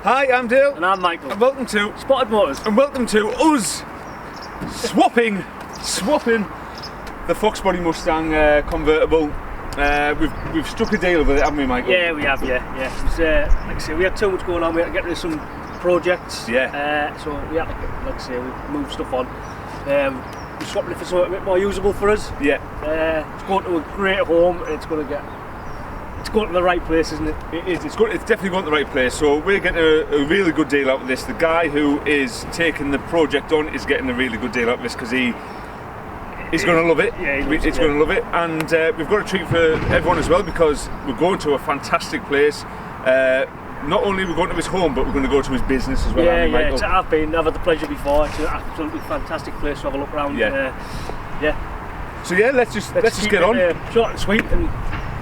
Hi, I'm Dale. And I'm Michael. And welcome to Spotted Motors. And welcome to us swapping the Foxbody Mustang convertible. We've struck a deal with it, haven't we, Michael? Yeah, we have. Yeah. It was, like I say, we had too much going on. We had to get rid of some projects. Yeah. So we had to, like I say, we moved stuff on. We're swapping it for something a bit more usable for us. Yeah. It's going to a great home, and it's going to the right place, isn't it? It is. It's definitely going to the right place. So we're getting a really good deal out of this. The guy who is taking the project on is getting a really good deal out of this because he's going to love it. Yeah, he's going to love it. And we've got a treat for everyone as well because we're going to a fantastic place. Not only are we going to his home, but we're going to go to his business as well. Yeah. I've had the pleasure before. It's an absolutely fantastic place to have a look around. Yeah. So yeah, let's just get on. Short and sweet and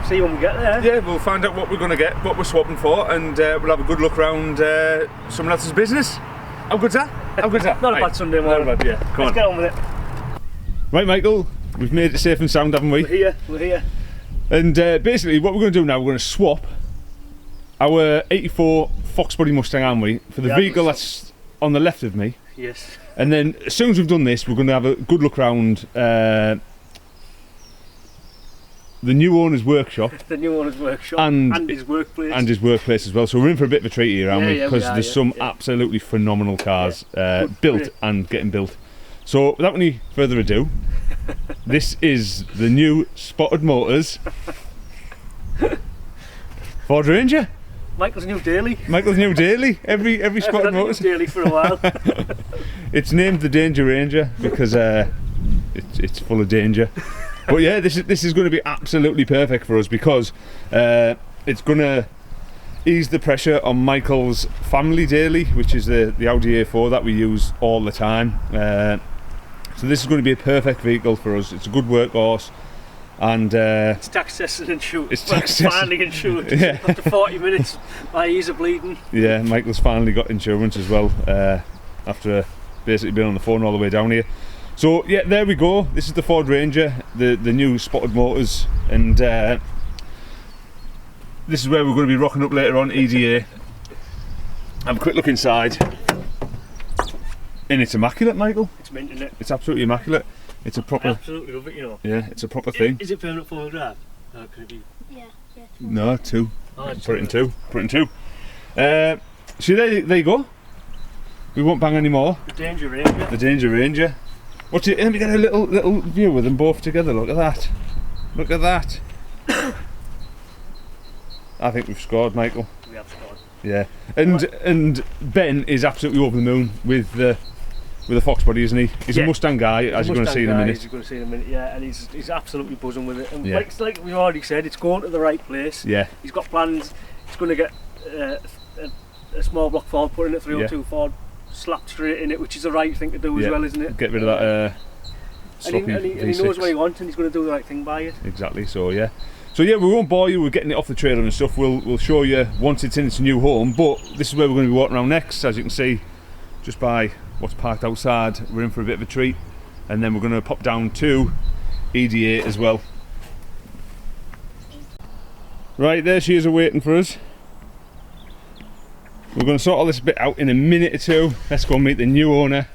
see when we get there. Yeah, we'll find out what we're going to get, what we're swapping for, and we'll have a good look around someone else's business. How good's that? Not a bad Sunday morning. Not a bad, yeah. Come Let's on. get on with it. Right, Michael, we've made it safe and sound, haven't we? We're here. And basically what we're going to do now, we're going to swap our 84 Foxbody Mustang, aren't we, for the vehicle that's on the left of me. Yes. And then as soon as we've done this, we're going to have a good look around the new owner's workshop. The new owner's workshop. And his workplace. And his workplace as well. So we're in for a bit of a treat here, aren't we? Yeah, Because there's some absolutely phenomenal cars built and getting built. So without any further ado, this is the new Spotted Motors Ford Ranger. Michael's new daily. Every Spotted Motors. Daily for a while. It's named the Danger Ranger because it's full of danger. But yeah, this is going to be absolutely perfect for us because it's going to ease the pressure on Michael's family daily, which is the Audi A4 that we use all the time. So this is going to be a perfect vehicle for us. It's a good workhorse, and it's tax tested and insured. It's finally insured. Yeah. After 40 minutes, my ears are bleeding. Yeah, Michael's finally got insurance as well after basically being on the phone all the way down here. So yeah, there we go. This is the Ford Ranger, the new Spotted Motors, and this is where we're going to be rocking up later on. EDA. Have a quick look inside, and it's immaculate, Michael. It's mint, isn't it? It's absolutely immaculate. It's a proper. I absolutely love it, you know. Yeah, it's a proper thing. Is it permanent four-wheel drive? Could it be? Yeah. No, two. Oh, Put it in two. So there you go. We won't bang any more. The Danger Ranger. The Danger Ranger. Let me get a little view with them both together. Look at that. Look at that. I think we've scored, Michael. We have scored. Yeah. And Ben is absolutely over the moon with the Foxbody, isn't he? He's a Mustang guy, as you're going to see in a minute. He's going to see in a minute, yeah, and he's absolutely buzzing with it. And like we've already said, it's going to the right place. Yeah. He's got plans. He's going to get a small block Ford put in it, 302 Ford slapped straight in it, which is the right thing to do as well, isn't it? Get rid of that sloppy and he V6. knows what he wants, and he's going to do the right thing by it. Exactly. So yeah, we won't bore you. We're getting it off the trailer and stuff. We'll show you once it's in its new home. But this is where we're going to be walking around next, as you can see, just by what's parked outside. We're in for a bit of a treat, and then we're going to pop down to EDA as well. Right, there she is awaiting for us. We're going to sort all this bit out in a minute or two. Let's go meet the new owner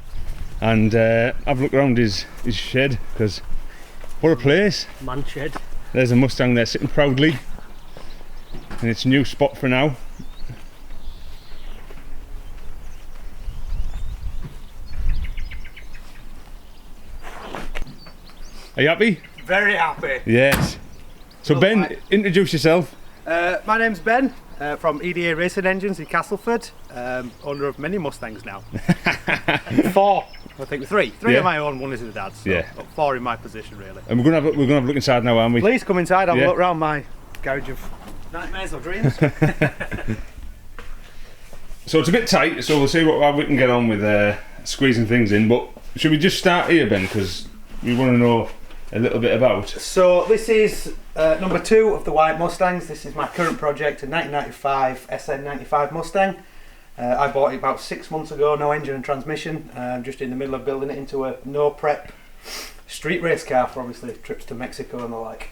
and have a look around his shed, because what a place. Man shed. There's a Mustang there sitting proudly in its new spot for now. Are you happy? Very happy. Yes. So Ben, introduce yourself. My name's Ben from EDA Racing Engines in Castleford, owner of many Mustangs now. 4, I think 3. 3 are my own, 1 is the dad's. So yeah. 4 in my position really. And we're gonna have a look inside now, aren't we? Please come inside, have a look around my garage of nightmares or dreams. So it's a bit tight, so we'll see how we can get on with squeezing things in. But should we just start here, Ben, because we want to know a little bit about. So this is number 2 of the white Mustangs. This is my current project, a 1995 SN95 Mustang. I bought it about 6 months ago, no engine and transmission. I'm just in the middle of building it into a no prep street race car for obviously trips to Mexico and the like.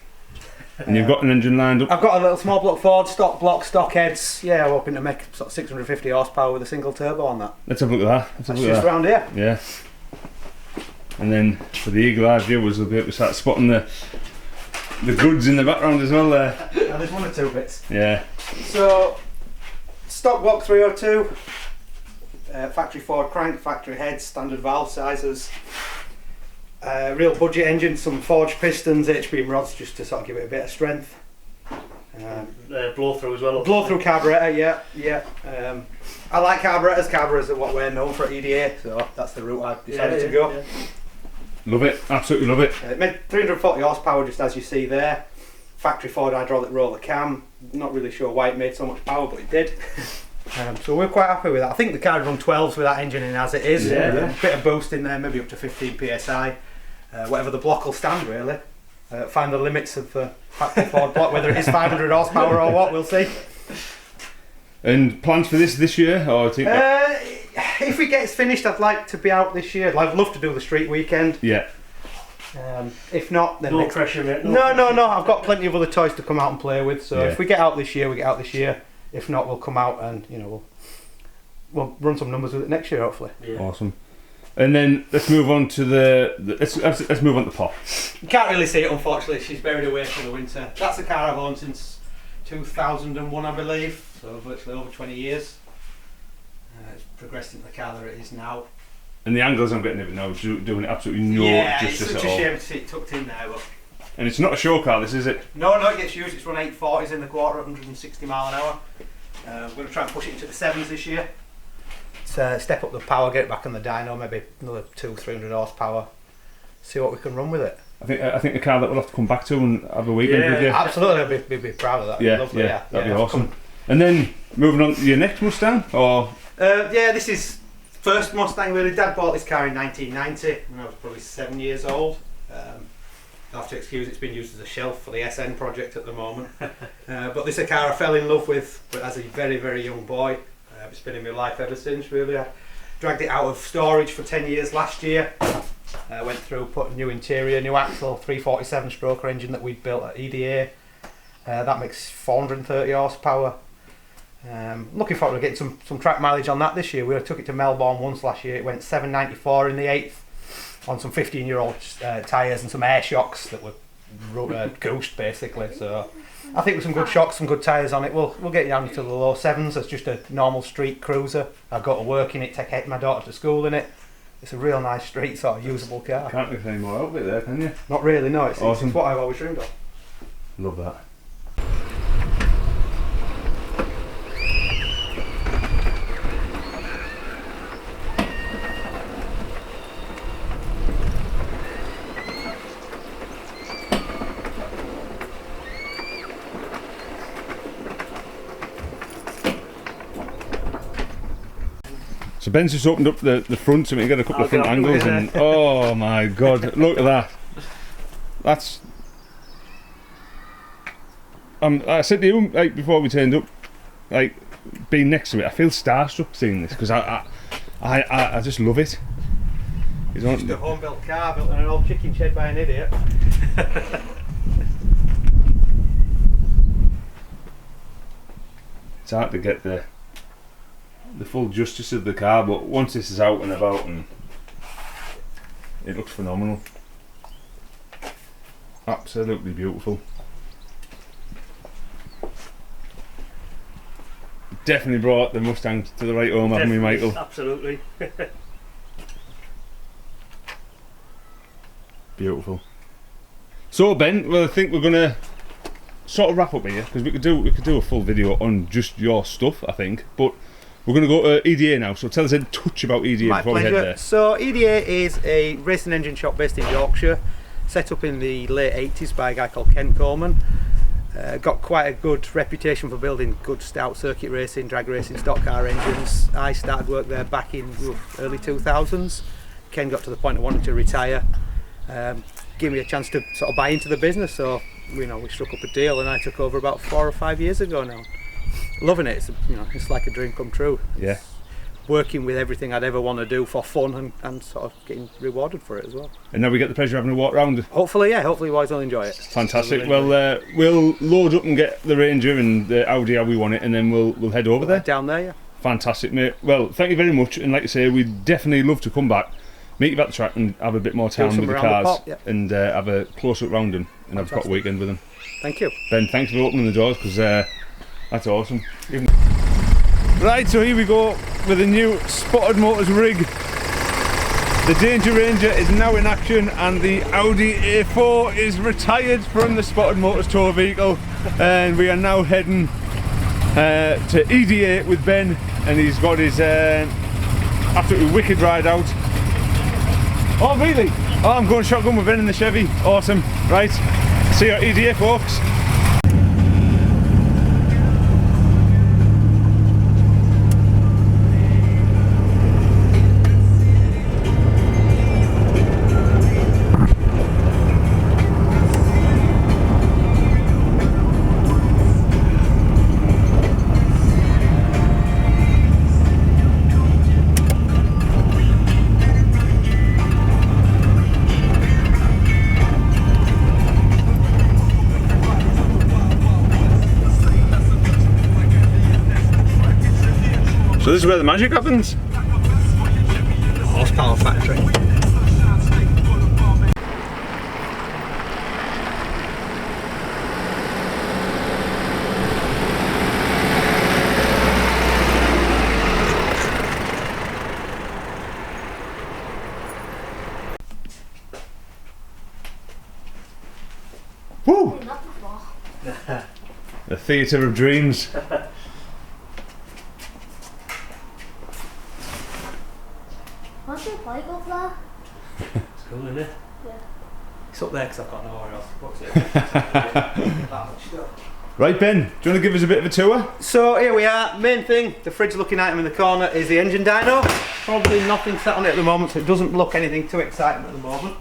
And you've got an engine lined up? I've got a little small block Ford, stock block, stock heads. Yeah, I'm hoping to make sort of 650 horsepower with a single turbo on that. Let's have a look at that. That's just around here. Yeah. And then for the eagle-eye viewers, we'll be able to start spotting the goods in the background as well there. Yeah, there's one or two bits. Yeah. So, stock block 302, factory Ford crank, factory heads, standard valve sizes. Real budget engine, some forged pistons, HB rods just to sort of give it a bit of strength. Blow through as well. Blow through carburettor, yeah. I like carburettors. Carburettors are what we're known for at EDA, so that's the route I decided to go. Yeah. Love it, absolutely love it. It made 340 horsepower, just as you see there. Factory Ford hydraulic roller cam. Not really sure why it made so much power, but it did. So we're quite happy with that. I think the car would run 12s with that engine in as it is. Yeah. A bit of boost in there, maybe up to 15 psi. Whatever the block will stand, really. Find the limits of the factory Ford block, whether it is 500 horsepower or what, we'll see. And plans for this year, or do you think if it gets finished, I'd like to be out this year. I'd love to do the street weekend. Yeah. If not, then No pressure, mate. No. I've got plenty of other toys to come out and play with. So if we get out this year, we get out this year. If not, we'll come out and we'll run some numbers with it next year, hopefully. Yeah. Awesome. And then let's move on to let's move on to Pop. You can't really see it, unfortunately. She's buried away for the winter. That's a car I've owned since 2001, I believe. So virtually over 20 years. It's progressed into the car that it is now. And the angles I'm getting of it now, doing absolutely no justice it's at such a all. shame to see it tucked in there, but And it's not a show car, this is it? no, it gets used. It's run 840s in the quarter at 160 mile an hour. I'm going to try and push it into the 7s this year. Step up the power, get it back on the dyno, maybe another 200-300 horsepower. See what we can run with it. I think a car that we'll have to come back to and have a weekend with you. Absolutely, I'd be proud of that. Yeah, Lovely, that'd be awesome. And then moving on to your next Mustang, or this is first Mustang really. Dad bought this car in 1990 when I was probably 7 years old. I have to excuse it's been used as a shelf for the SN project at the moment. But this is a car I fell in love with as a very, very young boy. It's been in my life ever since, really. I dragged it out of storage for 10 years last year. Went through, put a new interior, new axle, 347 stroker engine that we'd built at EDA. That makes 430 horsepower. Looking forward to getting some track mileage on that this year. We took it to Melbourne once last year. It went 794 in the 8th on some 15-year-old tyres and some air shocks that were goosed basically. So I think with some good shocks, some good tyres on it, we'll get down into the low 7s as just a normal street cruiser. I go to work in it, take my daughter to school in it. It's a real nice street sort of usable car. can't get any more out of it there, can you? Not really, no. It's Awesome. what I've always dreamed of. Love that. So Ben's just opened up the front so we can get a couple of front angles and oh my god, look at that. That's I said to you like before we turned up, like being next to it, I feel starstruck seeing this because I just love it. It's just a home built car built in an old chicken shed by an idiot. It's hard to get the full justice of the car, but once this is out and about, and it looks phenomenal. Absolutely beautiful. Definitely brought the Mustang to the right home, haven't we, Michael? Absolutely. Beautiful. So Ben, well I think we're gonna sort of wrap up here because we could do a full video on just your stuff, I think, but we're going to go to EDA now, so tell us a touch about EDA before we head there. So EDA is a racing engine shop based in Yorkshire, set up in the late 80s by a guy called Ken Coleman. Got quite a good reputation for building good stout circuit racing, drag racing, stock car engines. I started work there back in early 2000s. Ken got to the point of wanting to retire. Gave me a chance to sort of buy into the business, so we struck up a deal and I took over about 4 or 5 years ago now. Loving it. It's like a dream come true. Yeah. working with everything I'd ever want to do for fun and sort of getting rewarded for it as well. And now we get the pleasure of having a walk round. Hopefully, yeah, hopefully you guys will enjoy it. Fantastic. Well, we'll load up and get the Ranger and the Audi how we want it, and then we'll head over there. Down there, yeah. Fantastic, mate. Well, thank you very much, and like I say, we'd definitely love to come back, meet you at the track and have a bit more time with the cars, and have a close look round and have a proper weekend with them. Thank you. Ben, thanks for opening the doors, because that's awesome. Right, so here we go with the new Spotted Motors rig. The Danger Ranger is now in action, and the Audi A4 is retired from the Spotted Motors tow vehicle, and we are now heading to EDA with Ben, and he's got his absolutely wicked ride out. Oh really? Oh, I'm going shotgun with Ben in the Chevy. Awesome. Right, see you at EDA, folks. So this is where the magic happens? Horsepower factory. Woo! The theatre of dreams. What's your bike up there? It's cool, isn't it? Yeah. It's up there because I've got nowhere else. What's it? That much stuff. Right, Ben, do you want to give us a bit of a tour? So here we are. Main thing, the fridge looking item in the corner is the engine dyno. Probably nothing set on it at the moment, so it doesn't look anything too exciting at the moment.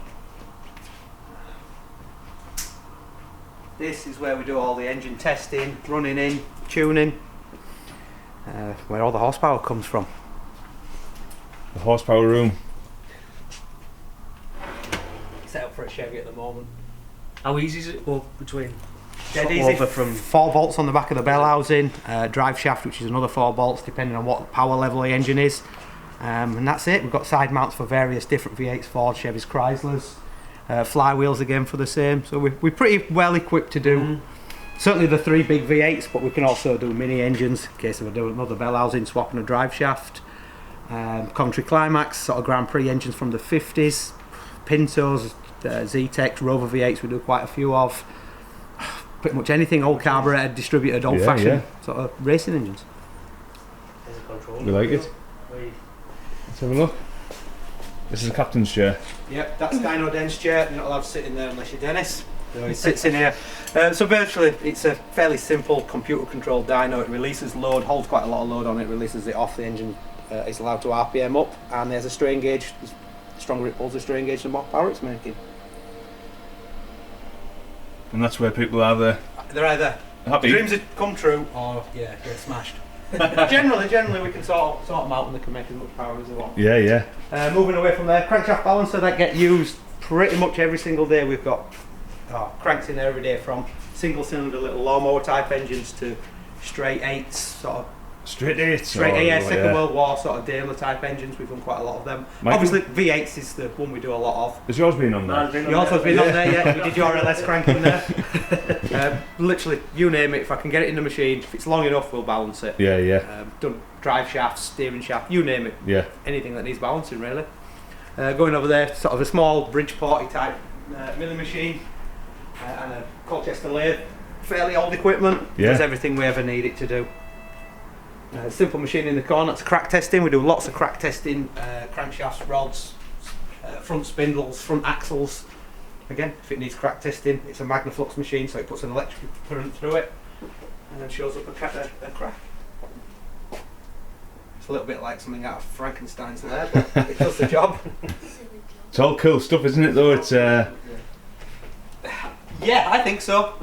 This is where we do all the engine testing, running in, tuning, where all the horsepower comes from. The horsepower room. Set up for a Chevy at the moment. How easy is it go between? Dead Swap easy. over from 4 bolts on the back of the bell housing, drive shaft, which is another 4 bolts depending on what power level the engine is, and that's it. We've got side mounts for various different V8s, Ford, Chevys, Chryslers, flywheels again for the same, so we're pretty well equipped to do certainly the 3 big V8s, but we can also do mini engines in case of another bell housing, swapping a drive shaft. Country Climax, sort of Grand Prix engines from the 50s, Pintos, Z-Tex, Rover V8s we do quite a few of. Pretty much anything old carbureted, distributed, old-fashioned sort of racing engines. There's a control. We like it. Let's have a look. This is a captain's chair. Yep, that's Dyno Den's chair. You're not allowed to sit in there unless you're Dennis. So he sits in here. So virtually, it's a fairly simple computer-controlled dyno. It releases load, holds quite a lot of load on it, releases it off the engine. It's allowed to RPM up, and there's a strain gauge. The stronger it pulls the strain gauge, the more power it's making. And that's where people are there. They're either Happy. dreams have come true, or get smashed. generally we can sort them out and they can make as much power as they want. Yeah, yeah. Moving away from there, crankshaft balancer that get used pretty much every single day. We've got cranks in there every day, from single cylinder little lawnmower type engines to straight 8s, sort of Straight 8s. Second World War sort of Daimler type engines. We've done quite a lot of them. Obviously V8s is the one we do a lot of. Has yours been on there? Yours has been on there, yeah. We did your LS cranking there. Literally, you name it. If I can get it in the machine, if it's long enough, we'll balance it. Yeah, yeah. Done drive shafts, steering shaft, you name it. Yeah. Anything that needs balancing, really. Going over there, sort of a small Bridgeport type milling machine and a Colchester lathe. Fairly old equipment. Yeah. Does everything we ever need it to do. Simple machine in the corner. It's crack testing. We do lots of crack testing, crankshafts, rods, front spindles, front axles. Again, if it needs crack testing, it's a Magnaflux machine, so it puts an electric current through it and then shows up a crack. It's a little bit like something out of Frankenstein's there, but it does the job. It's all cool stuff, isn't it? Though it's. Yeah, I think so.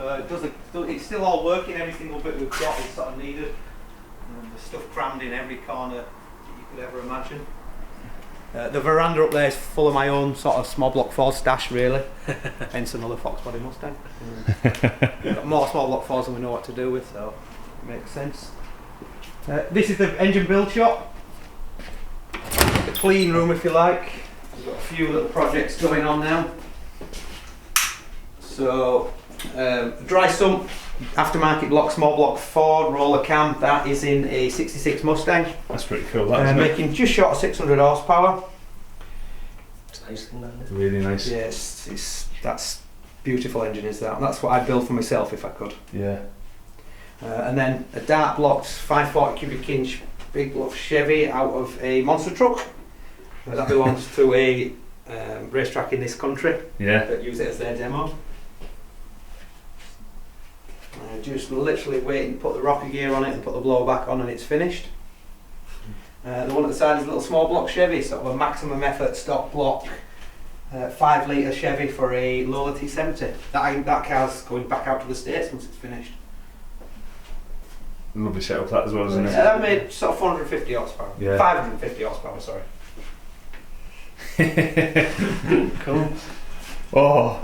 It's still all working. Every single bit we've got is sort of needed. There's stuff crammed in every corner that you could ever imagine. The veranda up there is full of my own sort of small block Ford stash, really. Hence another Foxbody Mustang. We've got more small block Fords than we know what to do with, so it makes sense. This is the engine build shop. The clean room, if you like. We've got a few little projects going on now. So, dry sump, aftermarket block, small block Ford roller cam. That is in a 66 Mustang. That's pretty cool, that, isn't it? Making just short of 600 horsepower. It's nice, isn't it? Really nice. Yes, that's beautiful engine, is that? That's what I'd build for myself if I could. Yeah. And then a dart blocked 540 cubic inch big block Chevy out of a monster truck. That belongs to a racetrack in this country. Yeah. That use it as their demo. Just literally waiting to put the rocker gear on it and put the blower back on, and it's finished. The one at the side is a little small block Chevy, sort of a maximum effort stock block 5 litre Chevy for a Lola T70. That car's going back out to the States once it's finished. Lovely setup that as well, isn't it? That made sort of 450 horsepower. Yeah. 550 horsepower, sorry. Cool. Oh,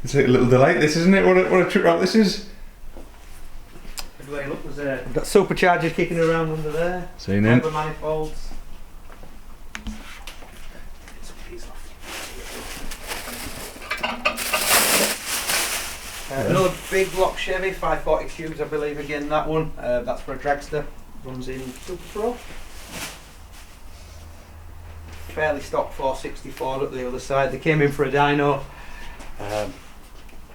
it's a little delight, this, isn't it? What a trip out this is. Look, there's We've got superchargers kicking around under there. Seen in. Fibre manifolds. Another big block Chevy, 540 cubes I believe, again that one. That's for a dragster, runs in Super Pro. Fairly stock 464 at the other side. They came in for a dyno.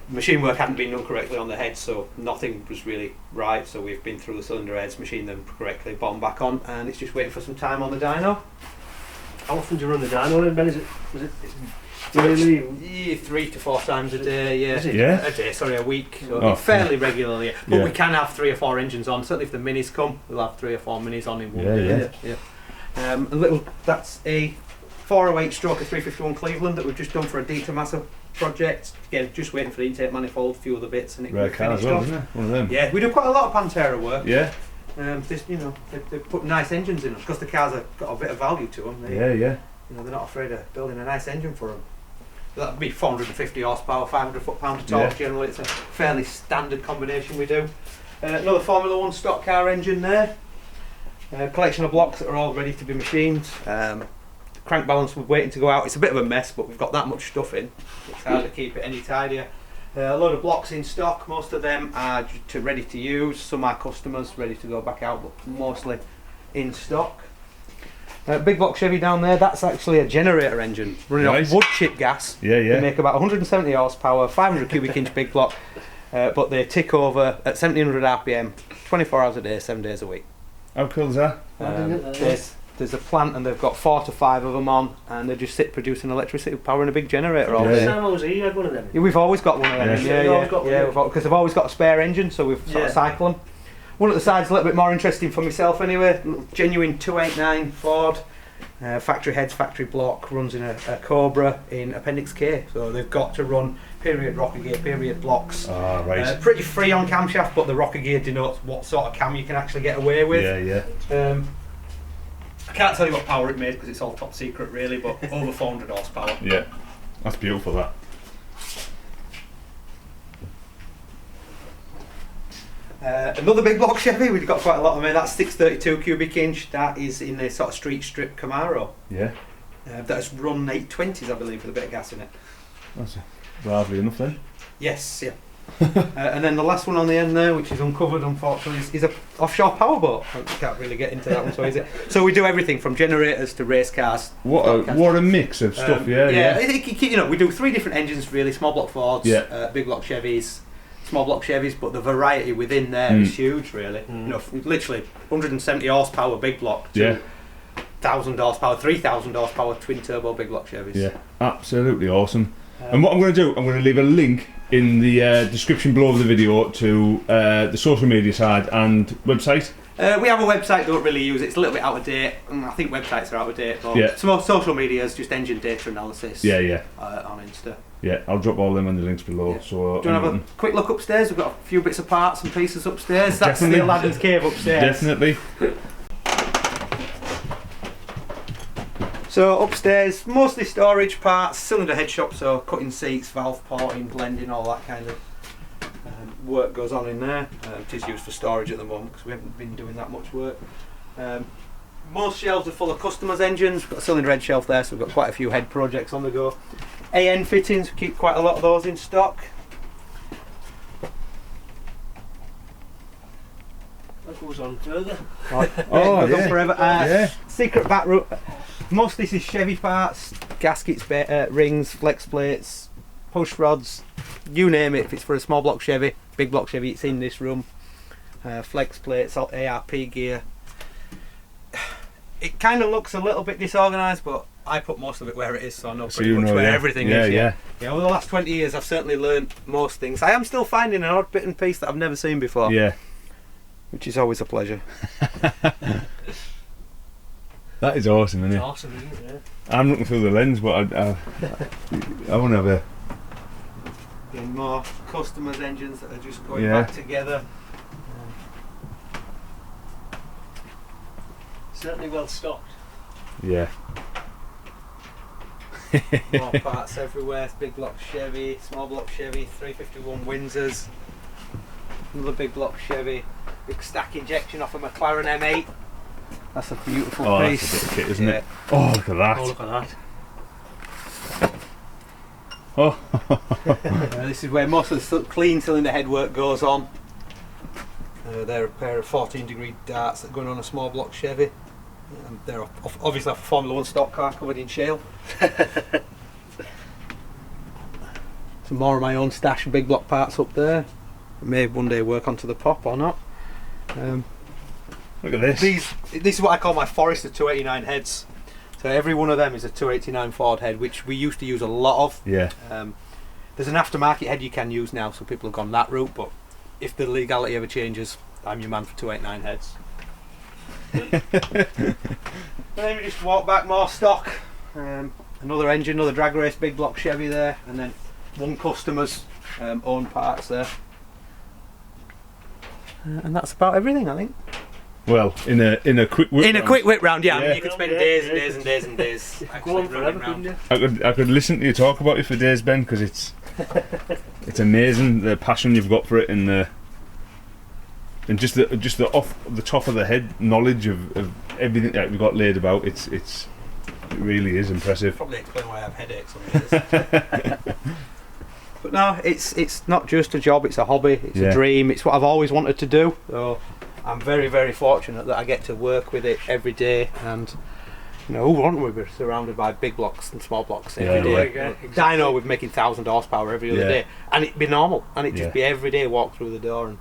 Machine work hadn't been done correctly on the head, so nothing was really right, so we've been through the cylinder heads, machined them correctly, bombed back on, and it's just waiting for some time on the dyno. how often do you run the dyno then, Ben? Was it daily? Yeah, 3 to 4 times a day, yeah. Is it? Yeah. A day, sorry, a week. So Oh, fairly regularly. But yeah. we can have 3 or 4 engines on. Certainly if the minis come, we'll have 3 or 4 minis on in one Yeah, day. Yeah. That's a 408 stroke of 351 Cleveland that we've just done for a Dieter Massa project. Again, just waiting for the intake manifold, a few other bits, and it Rare can be car as finished well, off. isn't it? One of them. Yeah, we do quite a lot of Pantera work. Yeah. They put nice engines in them because the cars have got a bit of value to them. Yeah, yeah. They're not afraid of building a nice engine for them. That'd be 450 horsepower, 500 foot-pound of torque. Yeah. Generally, it's a fairly standard combination we do. Another Formula 1 stock car engine there. Collection of blocks that are all ready to be machined. Crank balance we're waiting to go out. It's a bit of a mess, but we've got that much stuff in. It's hard to keep it any tidier. A load of blocks in stock. Most of them are ready to use. Some are customers ready to go back out, but mostly in stock. Big block Chevy down there, that's actually a generator engine running Nice. off wood chip gas. Yeah, yeah. They make about 170 horsepower, 500 cubic inch big block, but they tick over at 1700 RPM, 24 hours a day, 7 days a week. How cool is that? There's a plant and they've got 4 to 5 of them on, and they just sit producing electricity power in a big generator all Yeah, day. yeah. Sam OZ had one of them. Yeah, we've always got one of them. Yeah. You've always got one, yeah. Because they've always got a spare engine, so we've sort of cycle them. One at the side's a little bit more interesting for myself anyway. Genuine 289 Ford. Factory heads, factory block, runs in a Cobra in Appendix K. So they've got to run period rocker gear, period blocks. Ah, right. Pretty free on camshaft, but the rocker gear denotes what sort of cam you can actually get away with. Yeah, yeah. I can't tell you what power it made because it's all top secret really, but over 400 horsepower. Yeah. That's beautiful, that. Another big block Chevy, we've got quite a lot of them. That's 632 cubic inch. That is in a sort of street strip Camaro. Yeah. That's run 820s, I believe, with a bit of gas in it. That's hardly enough then. Yes, yeah. And then the last one on the end there, which is uncovered unfortunately, is a offshore powerboat. We can't really get into that one, so is it? So we do everything from generators to race cars. What a mix of stuff, yeah. We do 3 different engines really: small block Fords, big block Chevys, small block Chevys, but the variety within there is huge really. Literally 170 horsepower big block to 1000 horsepower, 3000 horsepower twin turbo big block Chevys. Yeah, absolutely awesome. And what I'm going to do, I'm going to leave a link in the description below the video to the social media side and website. We have a website, don't really use it, it's a little bit out of date. I think websites are out of date, but some social media is just engine data analysis on Insta. Yeah, I'll drop all them on the links below. Yeah. So do you want to have a quick look upstairs? We've got a few bits of parts and pieces upstairs. That's the Aladdin's cave upstairs. Definitely. So upstairs, mostly storage parts, cylinder head shop, so cutting seats, valve porting, blending, all that kind of work goes on in there. It is used for storage at the moment because we haven't been doing that much work. Most shelves are full of customers' engines. We've got a cylinder head shelf there, so we've got quite a few head projects on the go. AN fittings, we keep quite a lot of those in stock. That goes on further. Oh, Oh, goes on yeah. forever. Yeah. Secret back room. Most of this is Chevy parts, gaskets, rings, flex plates, push rods, you name it. If it's for a small block Chevy, big block Chevy, it's in this room. Flex plates, ARP gear. It kind of looks a little bit disorganised, but I put most of it where it is, so I know pretty much where everything is. Yeah. Over the last 20 years, I've certainly learned most things. I am still finding an odd bit and piece that I've never seen before, Yeah. which is always a pleasure. That is awesome, isn't It's it? awesome, isn't it? I'm looking through the lens, but I want to have a. Again, more customers' engines that are just going Yeah. back together. Certainly well stocked. Yeah. More parts everywhere. Big block Chevy, small block Chevy, 351 Windsors, another big block Chevy, big stack injection off a McLaren M8. That's a beautiful Oh, piece. that's a bit of kit, isn't Yeah. it? Oh, look at that. Oh, look at that. Oh. This is where most of the clean cylinder head work goes on. They're a pair of 14-degree darts that are going on a small block Chevy. They're obviously a Formula 1 stock car covered in shale. Some more of my own stash of big block parts up there. May one day work onto the pop or not. Look at this. This is what I call my Forester 289 heads. So every one of them is a 289 Ford head, which we used to use a lot of. Yeah. There's an aftermarket head you can use now, so people have gone that route, but if the legality ever changes, I'm your man for 289 heads. Then we just walk back, more stock. Another engine, another drag race big block Chevy there, and then one customer's own parts there. And that's about everything, I think. Well, in a quick whip In a round, quick whip round, yeah. I Yeah. mean, you could spend days and days and days and days. Go on actually forever, running round. couldn't you? I could listen to you talk about it for days, Ben, because it's amazing the passion you've got for it and just the off the top of the head knowledge of everything that we've got laid about. It really is impressive. Probably explain why I have headaches some days. But no, it's not just a job, it's a hobby, it's Yeah. a dream, it's what I've always wanted to do. So I'm very, very fortunate that I get to work with it every day, and you know, who wouldn't we be surrounded by big blocks and small blocks every Yeah, day? yeah, exactly. Dyno with making 1,000 horsepower every other Yeah. day, and it'd be normal, and it'd just Yeah. be every day walk through the door, and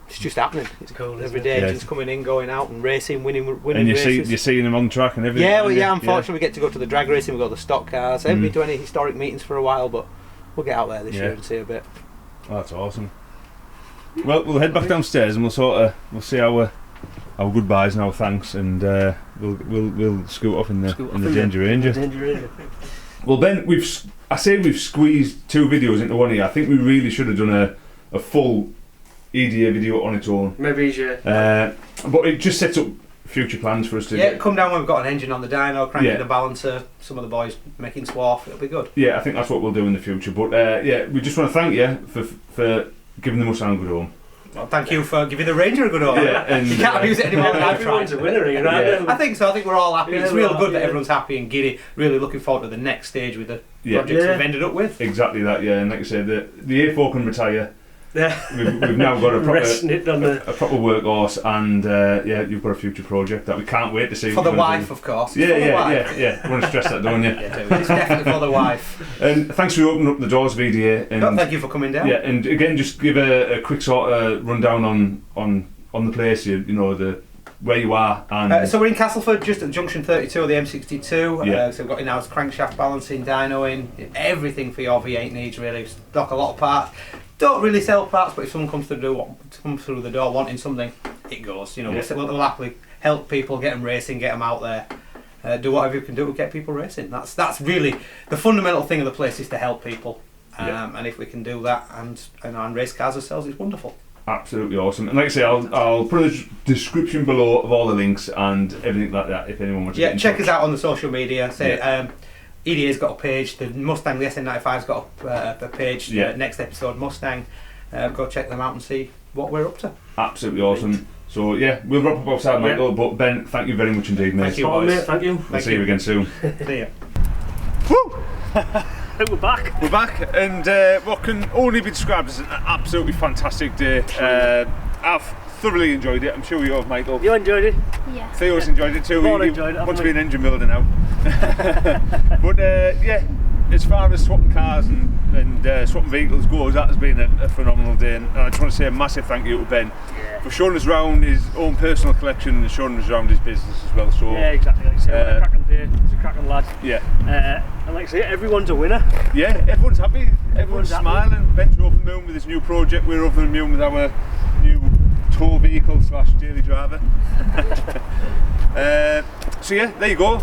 it's just happening. It's cool, isn't Every it? day, Yeah. engines coming in, going out, and racing, winning And you're races. seeing them on track and everything. Yeah, well, aren't yeah. you? Unfortunately, we get to go to the drag racing. We got the stock cars. I haven't Mm. been to any historic meetings for a while, but we'll get out there this Yeah. year and see a bit. Oh, that's awesome. Well, we'll head back downstairs and we'll say our goodbyes and our thanks, and we'll scoot off in the Danger Ranger. Danger Ranger. Well, Ben, we've squeezed two videos into one here. I think we really should have done a full EDA video on its own. Maybe yeah. But it just sets up future plans for us to. Yeah, come down when we've got an engine on the dyno, cranking Yeah. the balancer, some of the boys making swarf. It'll be good. Yeah, I think that's what we'll do in the future. But yeah, we just want to thank you for giving the Mustang a good home. Well, thank you for giving the Ranger a good order. Yeah, and, You can't abuse it anymore than I've tried. Everyone's a winner here, right? Yeah. I think so. I think we're all happy. Yeah, It's we real are, good that yeah. everyone's happy and giddy. Really looking forward to the next stage with the Yeah. projects Yeah. we've ended up with. Exactly that, yeah. And like I said, the A4 can retire. Yeah. We've now got a Resting it on the. proper workhorse, and yeah, you've got a future project that we can't wait to see. For what the you're gonna wife, do. of course. Yeah, For the yeah, wife. yeah. I want to stress that, don't you? Yeah, do. It's definitely for the wife. And thanks for opening up the doors of EDA. And No, thank you for coming down. yeah, and again, just give a quick sort of rundown on the place. You know where you are, and So we're in Castleford, just at junction 32 of the M62. Yeah. So we've got in-house crankshaft balancing, dynoing, everything for your V8 needs really. Stock a lot of parts. Don't really sell parts, but if someone comes through the door wanting something, it goes. You know, Yeah. we'll happily help people, get them racing, get them out there. Do whatever you can do to get people racing. That's really the fundamental thing of the place, is to help people. Yeah. And if we can do that and race cars ourselves, it's wonderful. Absolutely awesome. And like I say, I'll put a description below of all the links and everything like that if anyone wants to get in check touch. us out on the social media. EDA's got a page, the Mustang, the SN95's got a page, next episode Mustang. Go check them out and see what we're up to. Absolutely awesome. So yeah, we'll wrap up outside, Michael, but Ben, thank you very much indeed, mate. Thank you, boys. Mate, thank you. We'll see you again soon. See ya. Woo! We're back. We're back, and what can only be described as an absolutely fantastic day. I've thoroughly enjoyed it. I'm sure you have, Michael. You enjoyed it? Yeah. Theo's enjoyed it too. We've all He enjoyed it, wants to haven't be an engine builder now. But yeah, as far as swapping cars and swapping vehicles goes, that has been a phenomenal day. And I just want to say a massive thank you to Ben for showing us around his own personal collection and showing us around his business as well. So yeah, exactly. Like I say, a cracking day. He's a cracking lad. Yeah. And like I say, everyone's a winner. Yeah, everyone's happy. Everyone's happy. smiling. Ben's over the moon with his new project. We're over the moon with our new tow vehicle / daily driver. So yeah, there you go.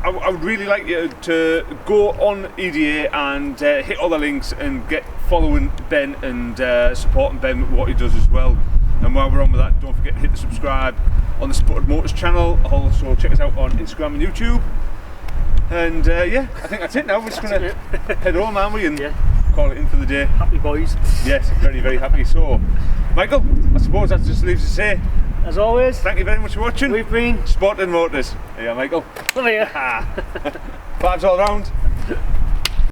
I would really like you to go on EDA and hit all the links and get following Ben and supporting Ben with what he does as well. And while we're on with that, don't forget to hit the subscribe on the Spottedmotors channel. Also check us out on Instagram and YouTube. And yeah, I think that's it now. We're just going to head home, aren't we, and call it in for the day. Happy boys. Yes, very, very happy. So, Michael, I suppose that just leaves us to say, As always, thank you very much for watching. we've been Spotted Motors. Yeah, Michael. Come here. Vibes all round.